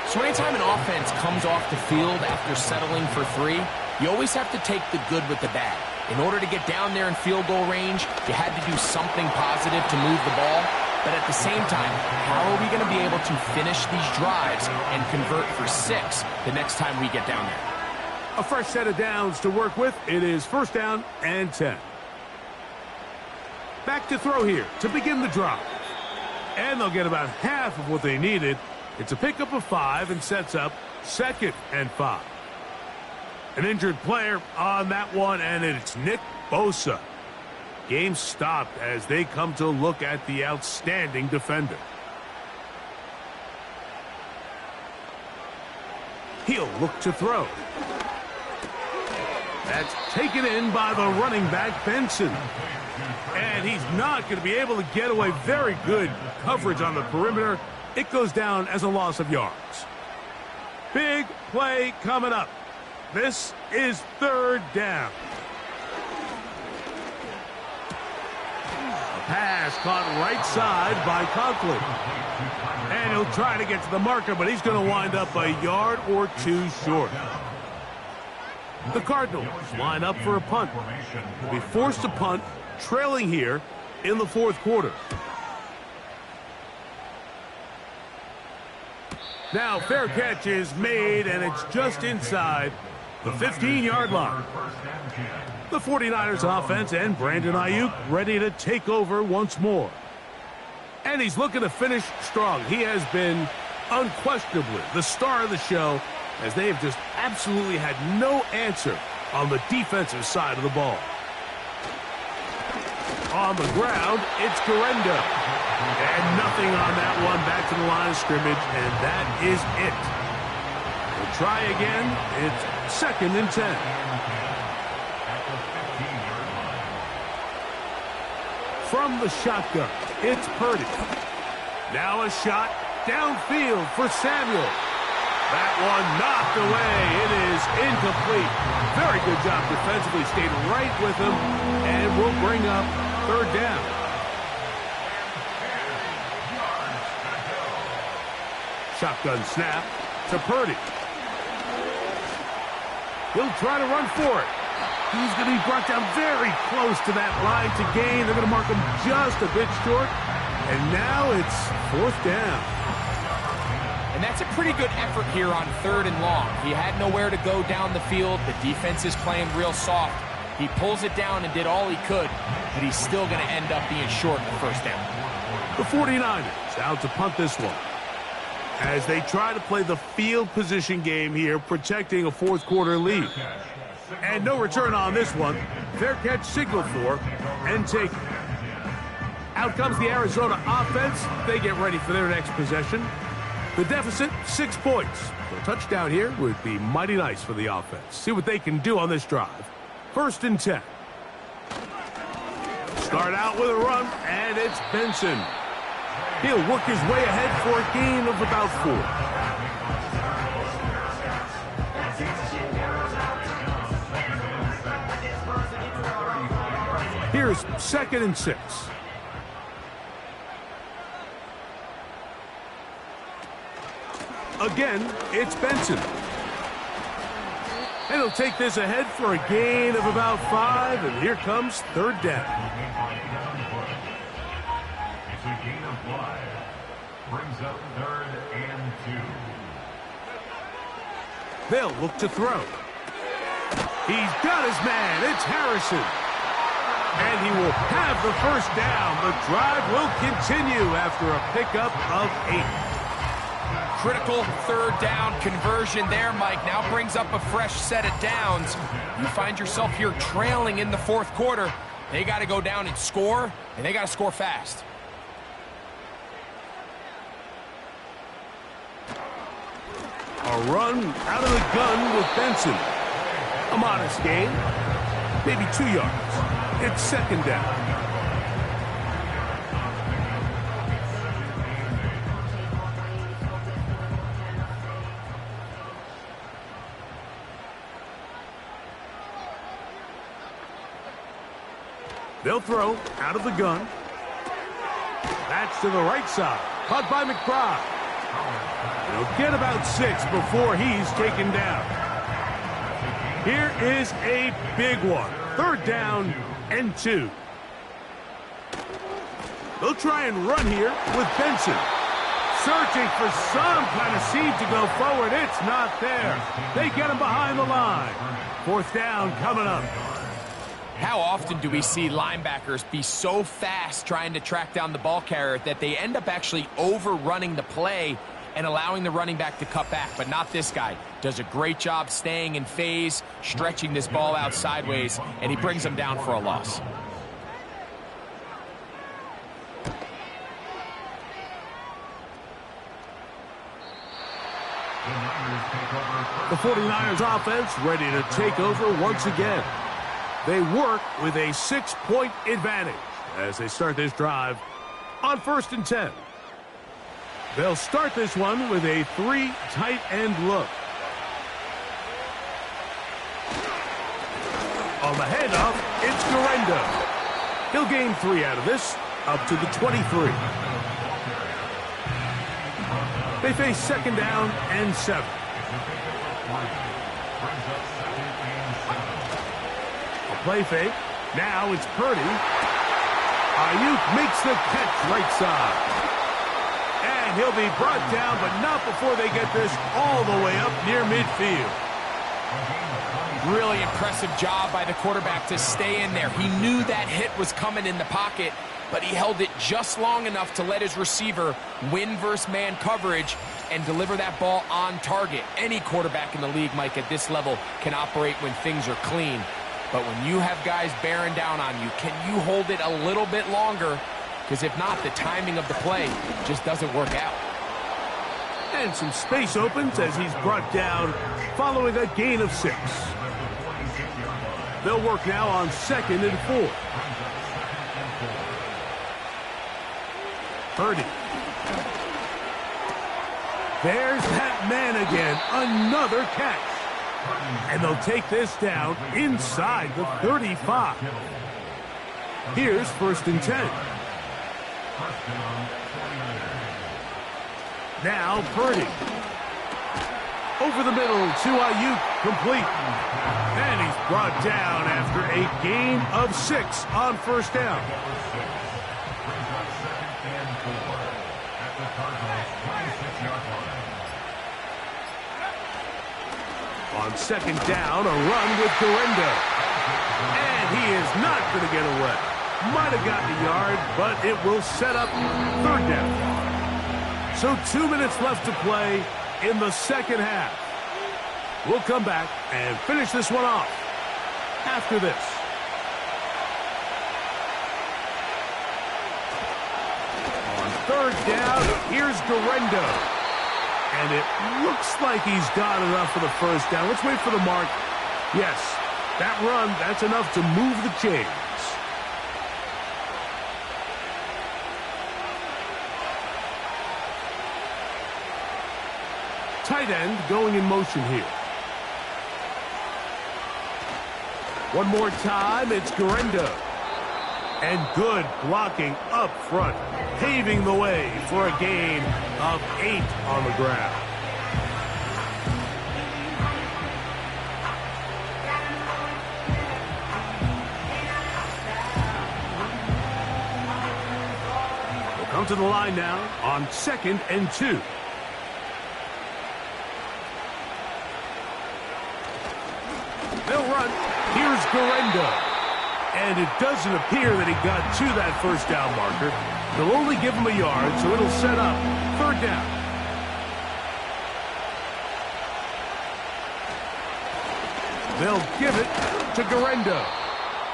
So anytime an offense comes off the field after settling for 3, you always have to take the good with the bad. In order to get down there in field goal range, you had to do something positive to move the ball. But at the same time, how are we going to be able to finish these drives and convert for 6 the next time we get down there? A fresh set of downs to work with. It is 1st down and 10. Back to throw here to begin the drive. And they'll get about half of what they needed. It's a pickup of 5 and sets up 2nd and 5. An injured player on that one, and it's Nick Bosa. Game stopped as they come to look at the outstanding defender. He'll look to throw. That's taken in by the running back, Benson. And he's not going to be able to get away. Very good coverage on the perimeter. It goes down as a loss of yards. Big play coming up. This is 3rd down. A pass caught right side by Conklin. And he'll try to get to the marker, but he's going to wind up a yard or 2 short. The Cardinals line up for a punt. They'll be forced to punt, trailing here in the fourth quarter. Now, fair catch is made, and it's just inside the 15-yard line. The 49ers offense and Brandon Ayuk ready to take over once more. And he's looking to finish strong. He has been unquestionably the star of the show, as they have just absolutely had no answer on the defensive side of the ball. On the ground, it's Garenda. And nothing on that one, back to the line of scrimmage, and that is it. We'll try again. It's 2nd and 10. From the shotgun, it's Purdy. Now a shot downfield for Samuel. That one knocked away. It is incomplete. Very good job defensively. Stayed right with him, and will bring up 3rd down. Shotgun snap to Purdy. He'll try to run for it. He's going to be brought down very close to that line to gain. They're going to mark him just a bit short. And now it's 4th down. And that's a pretty good effort here on 3rd and long. He had nowhere to go down the field. The defense is playing real soft. He pulls it down and did all he could, but he's still going to end up being short in the 1st down. The 49ers out to punt this one, as they try to play the field position game here, protecting a 4th quarter lead. And no return on this one. Fair catch signaled for and taken. Out comes the Arizona offense. They get ready for their next possession. The deficit, 6 points. A touchdown here would be mighty nice for the offense. See what they can do on this drive. 1st and 10. Start out with a run, and it's Benson. He'll work his way ahead for a gain of about 4. Here's 2nd and 6. Again, it's Benson. And he'll take this ahead for a gain of about 5, and here comes 3rd down. It's a gain of 5. Brings up 3rd and 2. They'll look to throw. He's got his man. It's Harrison. And he will have the 1st down. The drive will continue after a pickup of 8. Critical 3rd down conversion there, Mike. Now brings up a fresh set of downs. You find yourself here trailing in the 4th quarter. They got to go down and score, and they got to score fast. A run out of the gun with Benson. A modest gain, maybe 2 yards. It's 2nd down. They'll throw out of the gun. That's to the right side. Caught by McBride. He'll get about 6 before he's taken down. Here is a big one. 3rd down and 2. They'll try and run here with Benson. Searching for some kind of seed to go forward. It's not there. They get him behind the line. 4th down coming up. How often do we see linebackers be so fast trying to track down the ball carrier that they end up actually overrunning the play and allowing the running back to cut back? But not this guy. Does a great job staying in phase, stretching this ball out sideways, and he brings them down for a loss. The 49ers offense ready to take over once again. They work with a 6-point advantage as they start this drive on 1st and 10. They'll start this one with a 3 tight end look. On the handoff, it's Garenda. He'll gain 3 out of this, up to the 23. They face 2nd down and 7. play fake. Now it's Purdy. Ayuk makes the catch right side. And he'll be brought down, but not before they get this all the way up near midfield. Really impressive job by the quarterback to stay in there. He knew that hit was coming in the pocket, but he held it just long enough to let his receiver win versus man coverage and deliver that ball on target. Any quarterback in the league, Mike, at this level can operate when things are clean. But when you have guys bearing down on you, can you hold it a little bit longer? Because if not, the timing of the play just doesn't work out. And some space opens as he's brought down following a gain of 6. They'll work now on 2nd and 4. Purdy. There's that man again. Another catch. And they'll take this down inside the 35. Here's 1st and 10. Now Purdy. Over the middle to Ayuk, complete. And he's brought down after a gain of 6 on 1st down. On 2nd down, a run with Durendo. And he is not going to get away. Might have gotten a yard, but it will set up 3rd down. So 2 minutes left to play in the 2nd half. We'll come back and finish this one off after this. On 3rd down, here's Durendo. And it looks like he's got enough for the 1st down. Let's wait for the mark. Yes, that run, that's enough to move the chains. Tight end going in motion here. One more time, it's Durendo. And good blocking up front, paving the way for a gain of 8 on the ground. We'll come to the line now on 2nd and 2. They'll run. Here's Durendo. And it doesn't appear that he got to that 1st down marker. They'll only give him a yard, so it'll set up 3rd down. They'll give it to Durendo.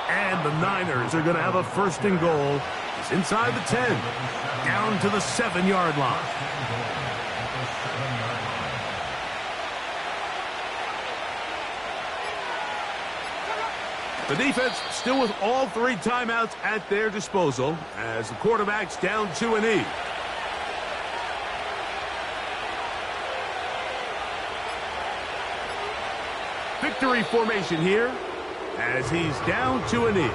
And the Niners are going to have a 1st and goal. It's inside the 10, down to the 7-yard line. The defense still with all 3 timeouts at their disposal as the quarterback's down 2-E. Victory formation here as he's down 2-E.